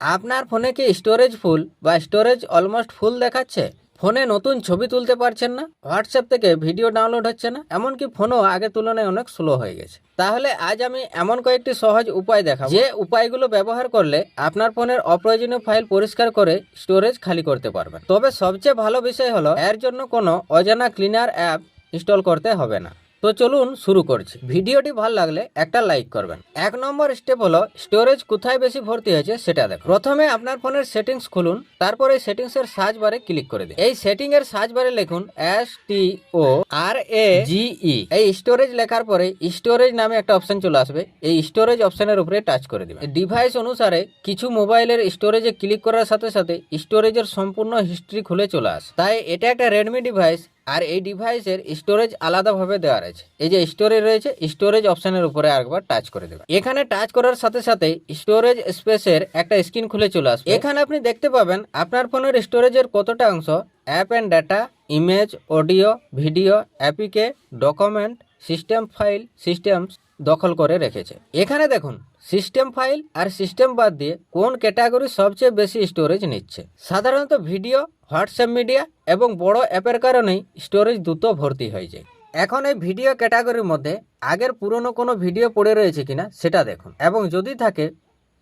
আপনার ফোনে কি স্টোরেজ ফুল বা স্টোরেজ অলমোস্ট ফুল দেখাচ্ছে? ফোনে নতুন ছবি তুলতে পারছেন না, হোয়াটসঅ্যাপ থেকে ভিডিও ডাউনলোড হচ্ছে না, এমনকি ফোনও আগের তুলনায় অনেক স্লো হয়ে গেছে। তাহলে আজ আমি এমন কয়েকটি সহজ উপায় দেখাবো, যে উপায়গুলো ব্যবহার করলে আপনার ফোনের অপ্রয়োজনীয় ফাইল পরিষ্কার করে স্টোরেজ খালি করতে পারবেন। তবে সবচেয়ে ভালো বিষয় হলো এর জন্য কোনো অজানা ক্লিনার অ্যাপ ইনস্টল করতে হবে না। তো চলুন শুরু করছি। ভিডিওটি ভালো লাগলে একটা লাইক করবেন। 1 নম্বর স্টেপ হলো স্টোরেজ কোথায় বেশি ভর্তি হয়েছে সেটা দেখুন। প্রথমে আপনার ফোনের সেটিংস খুলুন, তারপরে সেটিংস এর সার্চ বারে ক্লিক করে দিন। এই সেটিং এর সার্চ বারে লিখুন STORAGE। এই স্টোরেজ লেখার পরে স্টোরেজ নামে একটা অপশন চলে আসবে। এই স্টোরেজ অপশনের উপরে টাচ করে দিবেন। ডিভাইস অনুসারে কিছু মোবাইলের স্টোরেজে ক্লিক করার সাথে সাথে স্টোরেজের সম্পূর্ণ হিস্ট্রি খুলে চলে আসে। তাই এটা একটা রেডমি ডিভাইস, আর এই ডিভাইসের স্টোরেজ আলাদাভাবে দেওয়া রয়েছে। এই যে স্টোরেজ রয়েছে, স্টোরেজ অপশনের উপরে আরেকবার টাচ করে দেবেন। এখানে টাচ করার সাথে সাথে স্টোরেজ স্পেসের একটা স্ক্রিন খুলে চলে আসবে। এখানে আপনি দেখতে পাবেন আপনার ফোনের স্টোরেজের কতটা অংশ app and data, image, audio, video, APK, document, system file, systems দখল করে রেখেছে। এখানে দেখুন সিস্টেম ফাইল আর সিস্টেম বাদ দিয়ে কোন ক্যাটাগরি সবচেয়ে বেশি স্টোরেজ নিচ্ছে। সাধারণত ভিডিও, হোয়াটসঅ্যাপ মিডিয়া এবং বড় অ্যাপের কারণেই স্টোরেজ দ্রুত ভর্তি হয়ে যায়। এখন এই ভিডিও ক্যাটাগরির মধ্যে আগের পুরনো কোনো ভিডিও পড়ে রয়েছে কিনা সেটা দেখুন, এবং যদি থাকে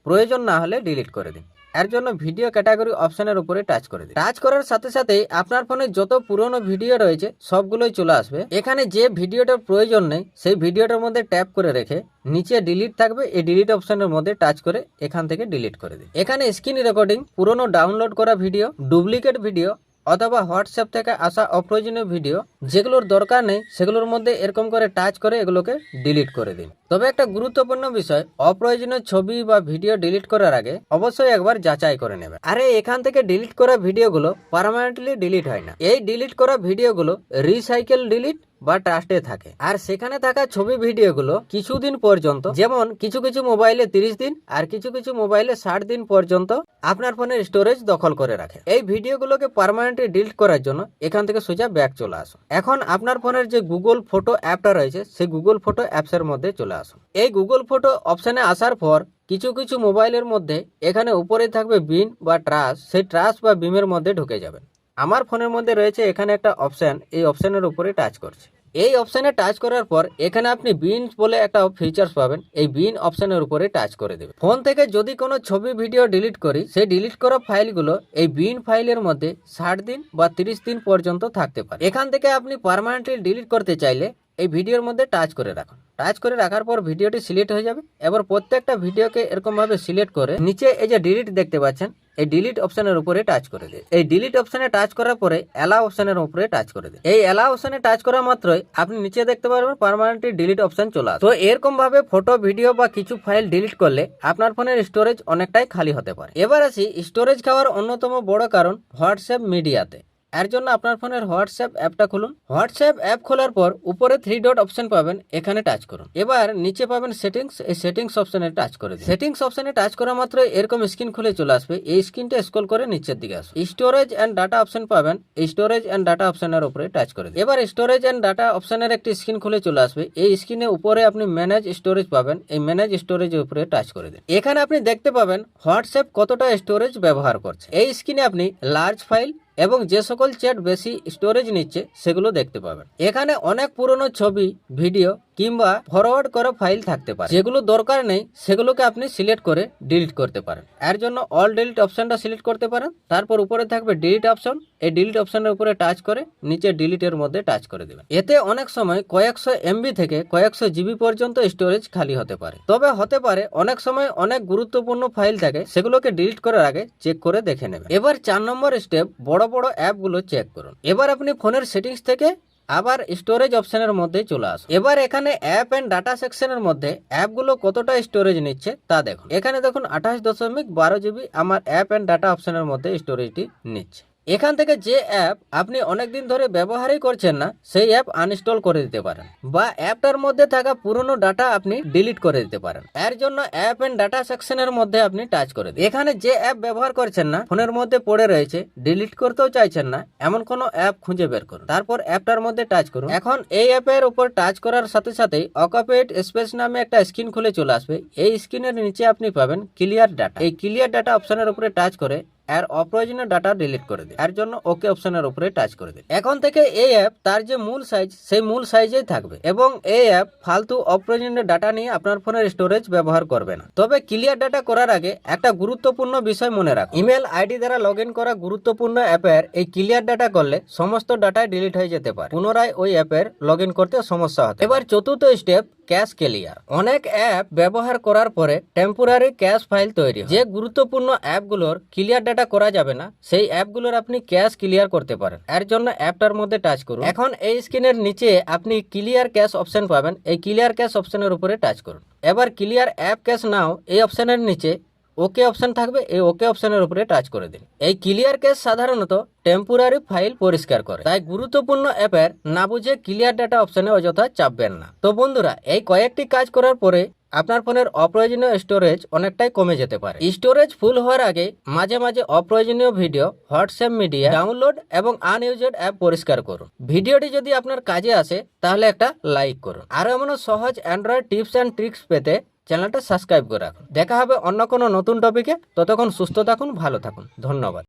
প্রয়োজন না হলে ডিলিট করে দিন। এর জন্য ভিডিও ক্যাটাগরি অপশনের উপরে টাচ করে দিন। টাচ করার সাথে সাথেই আপনার ফোনে যত পুরনো ভিডিও রয়েছে সবগুলোই চলে আসবে। এখানে যে ভিডিওটার প্রয়োজন নেই সেই ভিডিওটার মধ্যে ট্যাপ করে রেখে নিচে ডিলিট থাকবে, এই ডিলিট অপশনের মধ্যে টাচ করে এখান থেকে ডিলিট করে দিন। এখানে স্ক্রিন রেকর্ডিং, পুরনো ডাউনলোড করা ভিডিও, ডুপ্লিকেট ভিডিও অথবা হোয়াটসঅ্যাপ থেকে আসা অপ্রয়োজনীয় ভিডিও যেগুলোর দরকার নেই সেগুলোর মধ্যে এরকম করে টাচ করে এগুলোকে ডিলিট করে দিন। তবে একটা গুরুত্বপূর্ণ বিষয়, অপ্রয়োজনীয় ছবি বা ভিডিও ডিলিট করার আগে অবশ্যই একবার যাচাই করে নেবেন। আরে এখান থেকে ডিলিট করা ভিডিওগুলো পার্মানেন্টলি ডিলিট হয় না। এই ডিলিট করা ভিডিওগুলো রিসাইকেল ডিলিট বা ট্রাস্টে থাকে, আর সেখানে থাকা ছবি ভিডিওগুলো কিছুদিন পর্যন্ত, যেমন কিছু কিছু মোবাইলে 30 দিন আর কিছু কিছু মোবাইলে 60 দিন পর্যন্ত আপনার ফোনের স্টোরেজ দখল করে রাখে। এই ভিডিওগুলোকে পার্মানেন্টলি ডিলিট করার জন্য এখান থেকে সোজা ব্যাক চলে আসুন। এখন আপনার ফোনের যে গুগল ফটো অ্যাপটা রয়েছে সেই গুগল ফটো অ্যাপসের মধ্যে চলে আসুন। এই গুগল ফটো অপশনে আসার পর কিছু কিছু মোবাইলের মধ্যে এখানে উপরে থাকবে বিন বা ট্রাশ, সেই ট্রাশ বা বিমের মধ্যে ঢুকে যাবেন। আমার ফোনের মধ্যে রয়েছে এখানে একটা অপশন, এই অপশনের উপরে টাচ করছে। এই অপশনে টাচ করার পর এখানে আপনি বিন বলে একটা ফিচার্স পাবেন, এই বিন অপশনের উপরে টাচ করে দেবেন। ফোন থেকে যদি কোনো ছবি ভিডিও ডিলিট করি সেই ডিলিট করা ফাইলগুলো এই বিন ফাইলের মধ্যে 60 দিন বা 30 দিন পর্যন্ত থাকতে পারে। এখান থেকে আপনি পার্মানেন্টলি ডিলিট করতে চাইলে এই ভিডিওর মধ্যে টাচ করে রাখুন। টাচ করে রাখার পর ভিডিওটি সিলেক্ট হয়ে যাবে। এবার প্রত্যেকটা ভিডিওকে এরকম ভাবে সিলেক্ট করে নিচে এই যে ডিলিট দেখতে পাচ্ছেন এই ডিলিট অপশনের উপরে টাচ করে দিন। এই ডিলিট অপশনে টাচ করার পরে অ্যালাউ অপশনের উপরে টাচ করে দিন। এই অ্যালাউ অপশনে টাচ করা মাত্রই আপনি নিচে দেখতে পারবেন পার্মানেন্টলি ডিলিট অপশন চলে আসে। তো এরকম ভাবে ফটো, ভিডিও বা কিছু ফাইল ডিলিট করলে আপনার ফোনের স্টোরেজ অনেকটাই খালি হতে পারে। এবার আসি স্টোরেজ খাওয়ার অন্যতম বড় কারণ হোয়াটসঅ্যাপ মিডিয়াতে। এর জন্য আপনার ফোনের হোয়াটসঅ্যাপ অ্যাপটা খুলুন। হোয়াটসঅ্যাপ অ্যাপ খোলার পর উপরে 3 ডট অপশন পাবেন, এখানে টাচ করুন। এবার নিচে পাবেন সেটিংস, এই সেটিংস অপশনে টাচ করে দিন। সেটিংস অপশনে টাচ করা মাত্র এরকম স্ক্রিন খুলে চলে আসবে। এই স্ক্রিনটা স্ক্রল করে নিচের দিকে আসবে। স্টোরেজ এন্ড ডাটা অপশন পাবেন, এই স্টোরেজ এন্ড ডাটা অপশনের উপরে টাচ করে দিন। এবার স্টোরেজ এন্ড ডাটা অপশনের একটি স্ক্রিন খুলে চলে আসবে। এই স্ক্রিনে উপরে আপনি ম্যানেজ স্টোরেজ পাবেন, এই ম্যানেজ স্টোরেজের উপরে টাচ করে দিন। এখানে আপনি দেখতে পাবেন হোয়াটসঅ্যাপ কতটা স্টোরেজ ব্যবহার করছে। এই স্ক্রিনে আপনি লার্জ ফাইল এবং যে সকল চ্যাট বেশি স্টোরেজ নিচ্ছে সেগুলো দেখতে পাবেন। এখানে অনেক পুরনো ছবি, ভিডিও কিংবা ফরওয়ার্ড করা ফাইল থাকতে পারে, যেগুলো দরকার নেই সেগুলোকে আপনি সিলেক্ট করে ডিলিট করতে পারেন। এর জন্য অল ডিলিট অপশনটা সিলেক্ট করতে পারেন। তারপর উপরে থাকবে ডিলিট অপশন, এই ডিলিট অপশনের উপরে টাচ করে নিচে ডিলিটের মধ্যে টাচ করে দেবেন। এতে অনেক সময় কয়েকশো এমবি থেকে কয়েকশো জিবি পর্যন্ত স্টোরেজ খালি হতে পারে। তবে হতে পারে অনেক সময় অনেক গুরুত্বপূর্ণ ফাইল থাকে, সেগুলোকে ডিলিট করার আগে চেক করে দেখে নেবেন। এবার 4 নম্বর স্টেপ, বড় বড় অ্যাপগুলো চেক করুন। এবার আপনি ফোনের সেটিংস থেকে আবার স্টোরেজ অপশনের মধ্যে চলে আসুন। এবার এখানে অ্যাপ এন্ড ডাটা সেকশনের মধ্যে অ্যাপগুলো কতটা স্টোরেজ নিচ্ছে তা দেখুন। এখানে দেখুন 28.12 জিবি আমার অ্যাপ এন্ড ডাটা অপশনের মধ্যে স্টোরেজটি নিচ্ছে। এখান থেকে যে অ্যাপ আপনি অনেকদিন ধরে ব্যবহারই করছেন না সেই অ্যাপ আনইনস্টল করে দিতে পারেন, বা অ্যাপটার মধ্যে থাকা পুরনো ডাটা আপনি ডিলিট করে দিতে পারেন। এর জন্য অ্যাপ এন্ড ডাটা সেকশনের মধ্যে আপনি টাচ করে দিন। এখানে যে অ্যাপ ব্যবহার করছেন না, ফোনের মধ্যে পড়ে রয়েছে, ডিলিট করতেও চাইছেন না, এমন কোনো অ্যাপ খুঁজে বের করুন। তারপর অ্যাপটার মধ্যে টাচ করুন। এখন এই অ্যাপের উপর টাচ করার সাথে সাথেই অকুপেড স্পেস নামে একটা স্ক্রিন খুলে চলে আসবে। এই স্ক্রিনের নিচে আপনি পাবেন ক্লিয়ার ডাটা। এই ক্লিয়ার ডাটা অপশনের উপরে টাচ করে এর অপ্রয়োজনীয় ডাটা ডিলিট করে দিন। এর জন্য ওকে অপশনের উপরে টাচ করে দিন। এখন থেকে এই অ্যাপ তার যে মূল সাইজ সেই মূল সাইজেই থাকবে এবং এই অ্যাপ ফালতু অপ্রয়োজনীয় ডাটা নিয়ে আপনার ফোনের স্টোরেজ ব্যবহার করবে না। তবে ক্লিয়ার ডাটা করার আগে একটা গুরুত্বপূর্ণ বিষয় মনে রাখুন, ইমেল আইডি দ্বারা লগ ইন করা গুরুত্বপূর্ণ অ্যাপের এই ক্লিয়ার ডাটা করলে সমস্ত ডাটাই ডিলিট হয়ে যেতে পারে, পুনরায় ওই অ্যাপের লগ ইন করতে সমস্যা হতে। এবার চতুর্থ স্টেপ, ক্যাশ ক্লিয়ার। অনেক অ্যাপ ব্যবহার করার পরে টেম্পোরারি ক্যাশ ফাইল তৈরি হয়। যে গুরুত্বপূর্ণ অ্যাপগুলোর ক্লিয়ার ডাটা করা যাবে না সেই অ্যাপগুলোর আপনি ক্যাশ ক্লিয়ার করতে পারেন। এর জন্য অ্যাপটার মধ্যে টাচ করুন। এখন এই স্ক্রিনের নিচে আপনি ক্লিয়ার ক্যাশ অপশন পাবেন। এই ক্লিয়ার ক্যাশ অপশনের উপরে টাচ করুন। এবার ক্লিয়ার অ্যাপ ক্যাশ নাও এই অপশনের নিচে ওকে অপশন থাকবে, এই ওকে অপশনের উপরে টাচ করে দিন। এই ক্লিয়ার ক্যাশ সাধারণত টেম্পোরারি ফাইল পরিষ্কার করে, তাই গুরুত্বপূর্ণ অ্যাপের না বুঝে ক্লিয়ার ডাটা অপশনে অযথা চাপবেন না। তো বন্ধুরা, এই কয়েকটি কাজ করার পরে আপনার ফোনের অপ্রয়োজনীয় স্টোরেজ অনেকটাই কমে যেতে পারে। স্টোরেজ ফুল হওয়ার আগে মাঝে মাঝে অপ্রয়োজনীয় ভিডিও, হোয়াটসঅ্যাপ মিডিয়া ডাউনলোড এবং আনইউজড অ্যাপ পরিষ্কার করুন। ভিডিওটি যদি আপনার কাজে আসে তাহলে একটা লাইক করুন। আরো এমন সহজ অ্যান্ড্রয়েড টিপস অ্যান্ড ট্রিক্স পেতে চ্যানেলটা সাবস্ক্রাইব করে রাখুন। দেখা হবে অন্য কোনো নতুন টপিকে। ততক্ষণ সুস্থ থাকুন, ভালো থাকুন, ধন্যবাদ।